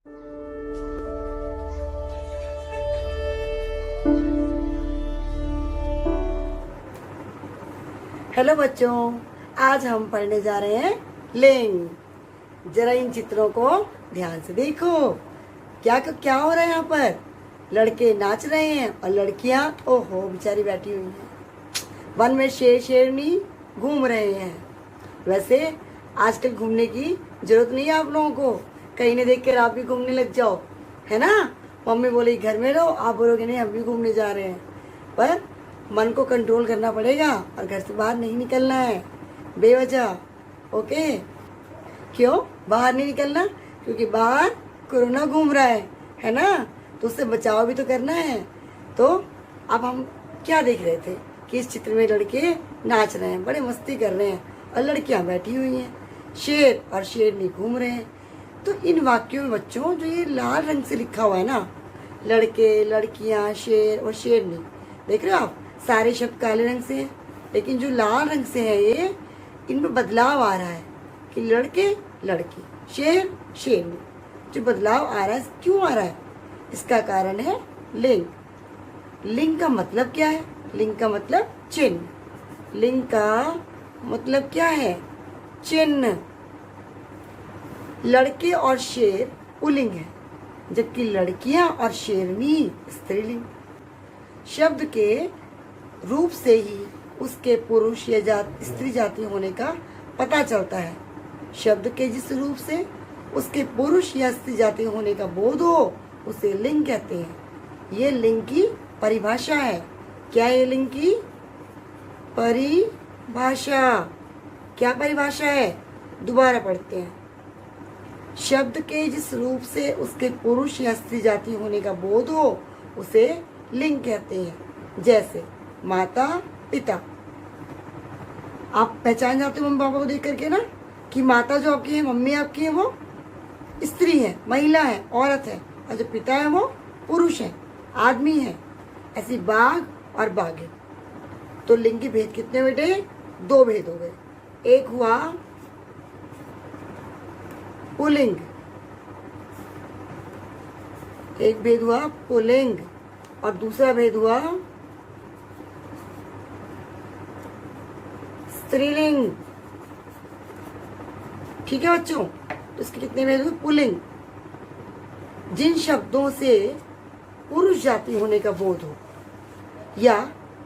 Hello बच्चों, आज हम पढ़ने जा रहे हैं लिंग। जरा इन चित्रों को ध्यान से देखो। क्या हो रहा है यहाँ पर? लड़के नाच रहे हैं और लड़कियां ओहो बेचारी बैठी हुई हैं। वन में शेर शेरनी घूम रहे हैं। वैसे आजकल घूमने की जरूरत नहीं है आप लोगों को, कहीं ने देख कर आप भी घूमने लग जाओ, है ना। मम्मी बोले घर में रहो, आप बोलोगे नहीं हम भी घूमने जा रहे हैं। पर मन को कंट्रोल करना पड़ेगा और घर से बाहर नहीं निकलना है बेवजह। ओके, क्यों बाहर नहीं निकलना? क्योंकि बाहर कोरोना घूम रहा है ना, तो उससे बचाव भी तो करना है। तो अब हम क्या देख रहे थे कि इस चित्र में लड़के नाच रहे हैं, बड़े मस्ती कर रहे हैं और लड़कियां बैठी हुई हैं। शेर और शेरनी घूम रहे हैं। तो इन वाक्यों में बच्चों जो ये लाल रंग से लिखा हुआ है ना, लड़के लड़कियां शेर और शेरनी, देख रहे हो आप, सारे शब्द काले रंग से हैं, लेकिन जो लाल रंग से है ये, इनमें बदलाव आ रहा है कि लड़के लड़की शेर शेरनी। जो बदलाव आ रहा है क्यों आ रहा है? इसका कारण है लिंग। लिंग का मतलब क्या है? लिंग का मतलब चिन्ह। लिंग का मतलब क्या है? चिन्ह। लड़के और शेर पुल्लिंग है, जबकि लड़कियां और शेरनी स्त्रीलिंग। शब्द के रूप से ही उसके पुरुष या स्त्री जाति होने का पता चलता है। शब्द के जिस रूप से उसके पुरुष या स्त्री जाति होने का बोध हो उसे लिंग कहते हैं। ये लिंग की परिभाषा है। क्या है लिंग की परिभाषा? क्या परिभाषा है? दोबारा पढ़ते हैं। शब्द के जिस रूप से उसके पुरुष या स्त्री जाति होने का बोध हो उसे लिंग कहते हैं। जैसे माता पिता, आप पहचान जाते हो मम्मी पापा को देख करके ना कि माता जो आपकी है, मम्मी आपकी है, वो स्त्री है, महिला है, औरत है, और जो पिता है वो पुरुष है, आदमी है। ऐसी बाघ और बाघिन। तो लिंग के भेद कितने बेटे? दो भेद हो गए। एक हुआ पुल्लिंग, एक भेद हुआ पुल्लिंग, और दूसरा भेद हुआ स्त्रीलिंग। ठीक है बच्चों, तो इसके कितने भेद हुए? पुल्लिंग। जिन शब्दों से पुरुष जाति होने का बोध हो या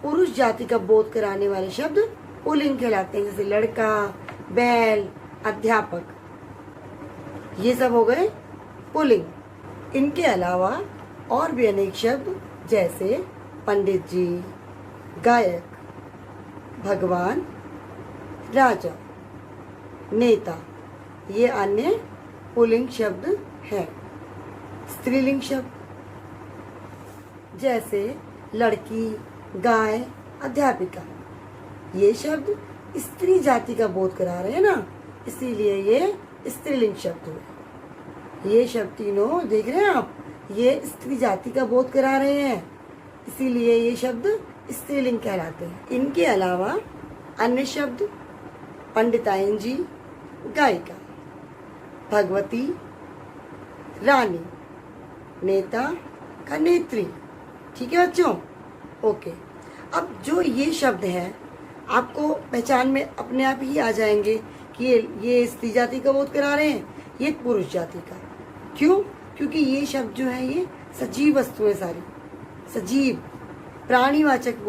पुरुष जाति का बोध कराने वाले शब्द पुल्लिंग कहलाते हैं। जैसे लड़का, बैल, अध्यापक, ये सब हो गए पुल्लिंग। इनके अलावा और भी अनेक शब्द जैसे पंडित जी, गायक, भगवान, राजा, नेता, ये अन्य पुल्लिंग शब्द हैं। स्त्रीलिंग शब्द जैसे लड़की, गाय, अध्यापिका, ये शब्द स्त्री जाति का बोध करा रहे हैं ना, इसीलिए ये स्त्रीलिंग शब्द हुए। ये शब्द तीनों देख रहे हैं आप, ये स्त्री जाति का बोध करा रहे हैं, इसीलिए ये शब्द स्त्रीलिंग कहलाते हैं। इनके अलावा अन्य शब्द पंडिताइन जी, गायिका, भगवती, रानी, नेता का नेत्री। ठीक है बच्चों? ओके, अब जो ये शब्द हैं आपको पहचान में अपने आप ही आ जाएंगे कि ये स्त्री जाति का बोध करा रहे हैं, ये पुरुष जाति का। क्यों? क्योंकि ये शब्द जो है ये सजीव वस्तुएं, सारी सजीव प्राणीवाचक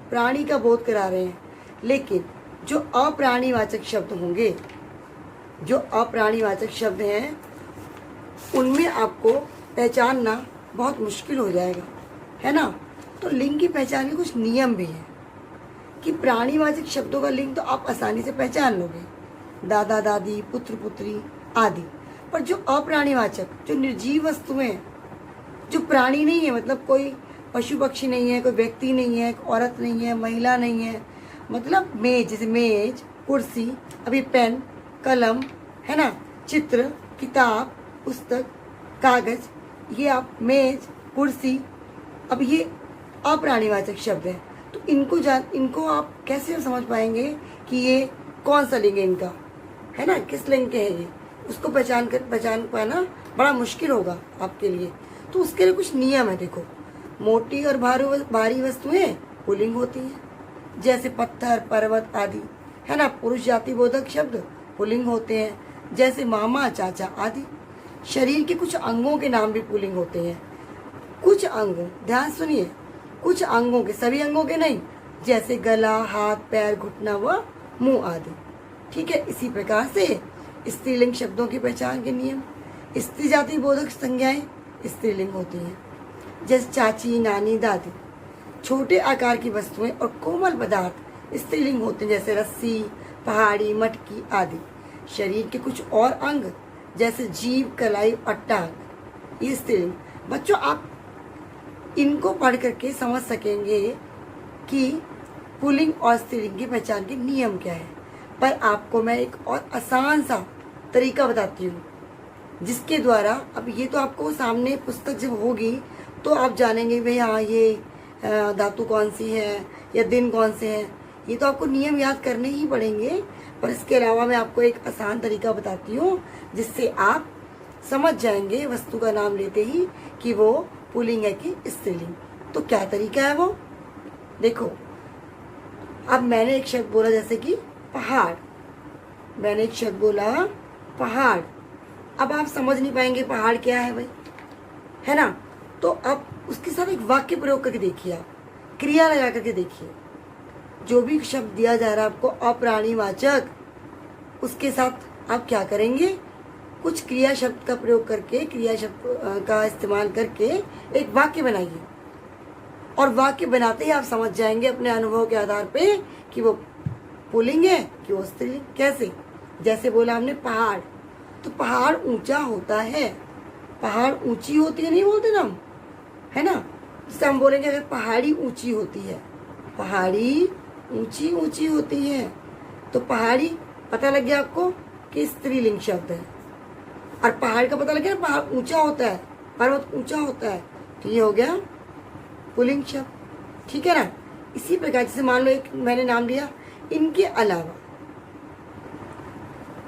प्राणी का बोध करा रहे हैं। लेकिन जो अप्राणीवाचक शब्द होंगे, जो अप्राणीवाचक शब्द हैं, उनमें आपको पहचानना बहुत मुश्किल हो जाएगा, है ना। तो लिंग की पहचान के कुछ नियम भी हैं कि प्राणीवाचक शब्दों का लिंग तो आप आसानी से पहचान लोगे, दादा दादी, पुत्र पुत्री आदि। पर जो अप्राणीवाचक, जो निर्जीव वस्तुएं, जो प्राणी नहीं है, मतलब कोई पशु पक्षी नहीं है, कोई व्यक्ति नहीं है, औरत नहीं है, महिला नहीं है, मतलब मेज, जैसे मेज, कुर्सी, अभी पेन, कलम, है ना, चित्र, किताब, पुस्तक, कागज, ये आप मेज, कुर्सी, अब ये अप्राणीवाचक शब्द हैं। तो इनको आप कैसे समझ पाएंगे कि ये कौन सा लिंग है इनका, है ना, किस लिंग के हैं ये? उसको पहचान पाना बड़ा मुश्किल होगा आपके लिए। तो उसके लिए कुछ नियम है। देखो, मोटी और भारी वस्तुएं पुल्लिंग होती हैं, जैसे पत्थर, पर्वत आदि, है ना। पुरुष जाति बोधक शब्द पुल्लिंग होते हैं, जैसे मामा, चाचा आदि। शरीर के कुछ अंगों के नाम भी पुल्लिंग होते हैं। कुछ अंगों, ध्यान सुनिए, कुछ अंगों के, सभी अंगों के नहीं, जैसे गला, हाथ, पैर, घुटना व मुंह आदि। ठीक है। इसी प्रकार से स्त्रीलिंग शब्दों की पहचान के नियम। स्त्री जाति बोधक संज्ञाएं स्त्रीलिंग होती हैं, जैसे चाची, नानी, दादी। छोटे आकार की वस्तुएं और कोमल पदार्थ स्त्रीलिंग होते हैं, जैसे रस्सी, पहाड़ी, मटकी आदि। शरीर के कुछ और अंग, जैसे जीभ, कलाई और टांग, ये स्त्रीलिंग। बच्चों, आप इनको पढ़ करके समझ सकेंगे कि पुल्लिंग और स्त्रीलिंग की पहचान के नियम क्या है। पर आपको मैं एक और आसान सा तरीका बताती हूँ, जिसके द्वारा, अब ये तो आपको सामने पुस्तक जब होगी तो आप जानेंगे भाई हाँ ये धातु कौन सी है या दिन कौन से हैं। ये तो आपको नियम याद करने ही पड़ेंगे। पर इसके अलावा मैं आपको एक आसान तरीका बताती हूँ, जिससे आप समझ जाएंगे वस्तु का नाम लेते ही कि वो पुल्लिंग है कि स्त्रीलिंग। तो क्या तरीका है वो, देखो। अब मैंने एक शब्द बोला, जैसे कि पहाड़। मैंने एक शब्द बोला पहाड़। अब आप समझ नहीं पाएंगे पहाड़ क्या है भाई, है ना। तो अब उसके साथ एक वाक्य प्रयोग करके देखिए, आप क्रिया लगा करके देखिए। जो भी शब्द दिया जा रहा है आपको अप्राणीवाचक, उसके साथ आप क्या करेंगे, कुछ क्रिया शब्द का प्रयोग करके, क्रिया शब्द का इस्तेमाल करके एक वाक्य बनाइए। और वाक्य बनाते ही आप समझ जाएंगे अपने अनुभव के आधार पे कि वो पुल्लिंग है कि वो स्त्रीलिंग। कैसे, जैसे बोला हमने पहाड़, तो पहाड़ ऊंचा होता है, पहाड़ ऊंची होती है नहीं बोलते ना हम, है ना। जैसे हम बोलेंगे अगर पहाड़ी ऊंची होती है, पहाड़ी ऊंची ऊंची होती है, तो पहाड़ी पता लग गया आपको कि स्त्रीलिंग शब्द है। और पहाड़ का पता लग गया पहाड़ ऊंचा होता है, पर्वत ऊंचा होता है, तो ये हो गया पुल्लिंग शब्द। ठीक है ना। इसी प्रकार जैसे मान लो एक मैंने नाम लिया, इनके अलावा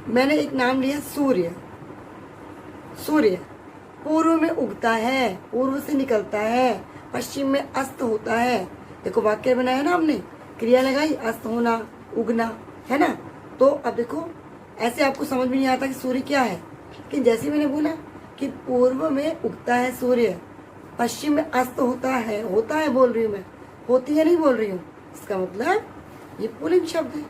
मैंने एक नाम लिया सूर्य। सूर्य पूर्व में उगता है, पूर्व से निकलता है, पश्चिम में अस्त होता है। देखो वाक्य बनाया ना हमने, क्रिया लगाई, अस्त होना, उगना, है ना। तो अब देखो ऐसे आपको समझ में नहीं आता कि सूर्य क्या है, लेकिन जैसे मैंने बोला कि पूर्व में उगता है सूर्य, पश्चिम में अस्त होता है बोल रही हूँ मैं, होती है नहीं बोल रही हूँ, इसका मतलब ये पुल्लिंग शब्द है।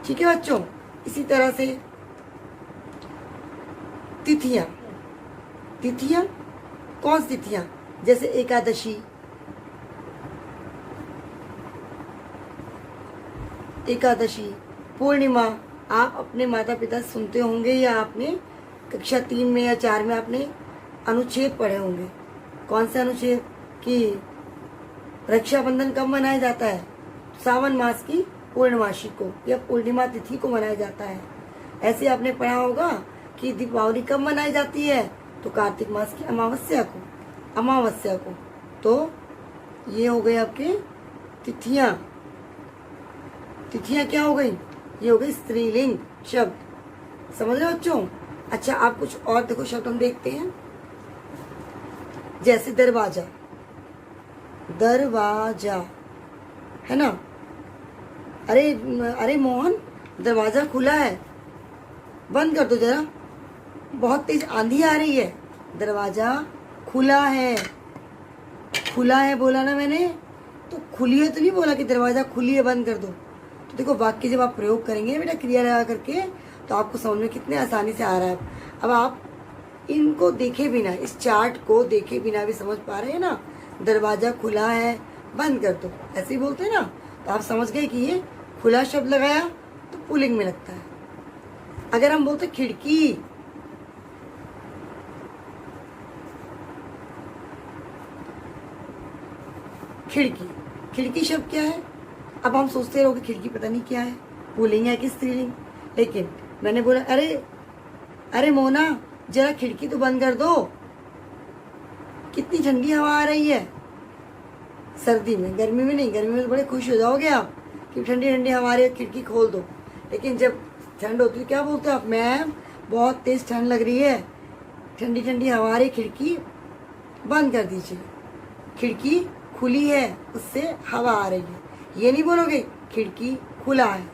ठीक है बच्चों। इसी तरह से तिथियां, तिथियां कौन सी तिथियां, जैसे एकादशी, एकादशी, पूर्णिमा। आप अपने माता पिता सुनते होंगे या आपने कक्षा 3 में या 4 में आपने अनुच्छेद पढ़े होंगे। कौन से अनुच्छेद, कि रक्षाबंधन कब मनाया जाता है, सावन मास की पूर्णमासी को या पूर्णिमा तिथि को मनाया जाता है। ऐसे आपने पढ़ा होगा कि दीपावली कब मनाई जाती है, तो कार्तिक मास की अमावस्या को। तो ये हो गए आपके तिथियां। तिथियां क्या हो गई, ये हो गई स्त्रीलिंग शब्द। समझ रहे हो बच्चों। अच्छा, आप कुछ और देखो शब्द हम देखते हैं, जैसे दरवाजा। दरवाजा, है ना। अरे मोहन, दरवाजा खुला है, बंद कर दो जरा, बहुत तेज आंधी आ रही है। दरवाजा खुला है, खुला है बोला ना मैंने, तो खुली है तो नहीं बोला कि दरवाजा खुली है बंद कर दो। तो देखो वाक्य जब आप प्रयोग करेंगे बेटा क्रिया लगा करके, तो आपको समझ में कितने आसानी से आ रहा है। अब आप इनको देखे बिना, इस चार्ट को देखे बिना भी समझ पा रहे हैं ना। दरवाजा खुला है, बंद कर दो, ऐसे ही बोलते हैं ना। तो आप समझ गए कि ये खुला शब्द लगाया तो पुल्लिंग में लगता है। अगर हम बोलते खिड़की, खिड़की, खिड़की शब्द क्या है। अब हम सोचते रहोगे खिड़की पता नहीं क्या है, पुल्लिंग है कि स्त्रीलिंग। लेकिन मैंने बोला अरे मोना जरा खिड़की तो बंद कर दो, कितनी ठंडी हवा आ रही है। सर्दी में, गर्मी में नहीं, गर्मी में तो बड़े खुश हो जाओगे आप कि ठंडी ठंडी हवा आ रही है, खिड़की खोल दो। लेकिन जब ठंड होती है क्या बोलते हो आप, मैम बहुत तेज ठंड लग रही है, ठंडी ठंडी हवा आ रही, खिड़की बंद कर दीजिए, खिड़की खुली है उससे हवा आ रही है। ये नहीं बोलोगे खिड़की खुला है,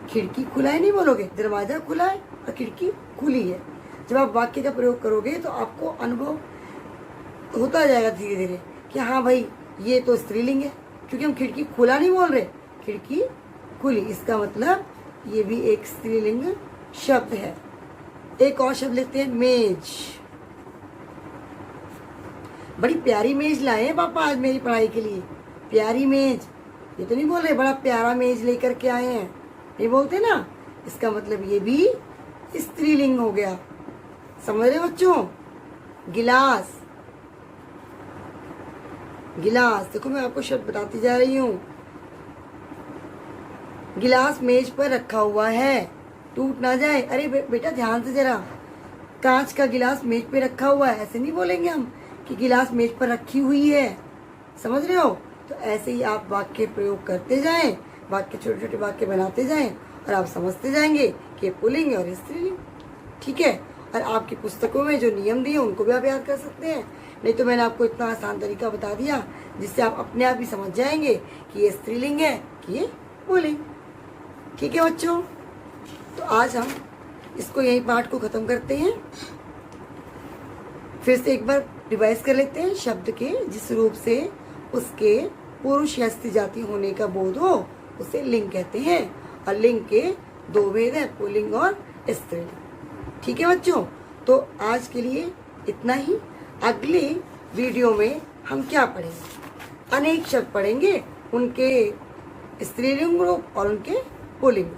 खिड़की खुला है नहीं बोलोगे, दरवाजा खुला है और खिड़की खुली है। जब आप वाक्य का प्रयोग करोगे तो आपको अनुभव होता जाएगा धीरे धीरे कि हाँ भाई ये तो स्त्रीलिंग है, क्योंकि हम खिड़की खुला नहीं बोल रहे, खिड़की खुली, इसका मतलब ये भी एक स्त्रीलिंग शब्द है। एक और शब्द लेते हैं मेज। बड़ी प्यारी मेज लाए हैं पापा आज मेरी पढ़ाई के लिए, प्यारी मेज। ये तो नहीं बोल रहे बड़ा प्यारा मेज लेकर के आए हैं, ये बोलते ना, इसका मतलब ये भी स्त्रीलिंग हो गया। समझ रहे बच्चों। गिलास, गिलास देखो मैं आपको शब्द बताती जा रही हूँ। गिलास मेज पर रखा हुआ है, टूट ना जाए। अरे बेटा ध्यान से जरा, कांच का गिलास मेज पे रखा हुआ है, ऐसे नहीं बोलेंगे हम कि गिलास मेज पर रखी हुई है। समझ रहे हो। तो ऐसे ही आप वाक्य प्रयोग करते जाएं, वाक्य छोटे छोटे वाक्य बनाते जाएं और आप समझते जाएंगे कि पुल्लिंग और स्त्रीलिंग। ठीक है। और आपकी पुस्तकों में जो नियम दिए उनको भी आप याद कर सकते हैं। नहीं तो मैंने आपको इतना आसान तरीका बता दिया जिससे आप अपने आप ही समझ जाएंगे कि ये स्त्रीलिंग है कि ये पुल्लिंग। ठीक है बच्चों। तो आज हम इसको यही पाठ को खत्म करते हैं। फिर से एक बार रिवाइज कर लेते हैं। शब्द के जिस रूप से उसके पुरुष या स्त्री जाति होने का बोध हो उसे लिंग कहते हैं। और लिंग के दो भेद हैं, पुल्लिंग और स्त्रीलिंग। ठीक है बच्चों। तो आज के लिए इतना ही। अगले वीडियो में हम क्या पढ़ेंगे, अनेक शब्द पढ़ेंगे, उनके स्त्रीलिंग रूप और उनके पुल्लिंग।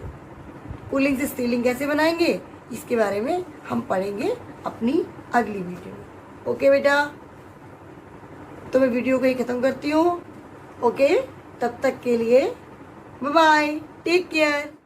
पुल्लिंग से स्त्रीलिंग कैसे बनाएंगे इसके बारे में हम पढ़ेंगे अपनी अगली वीडियो में। ओके बेटा। तो मैं वीडियो को ही खत्म करती हूँ। ओके, तब तक के लिए बाय बाय, टेक केयर।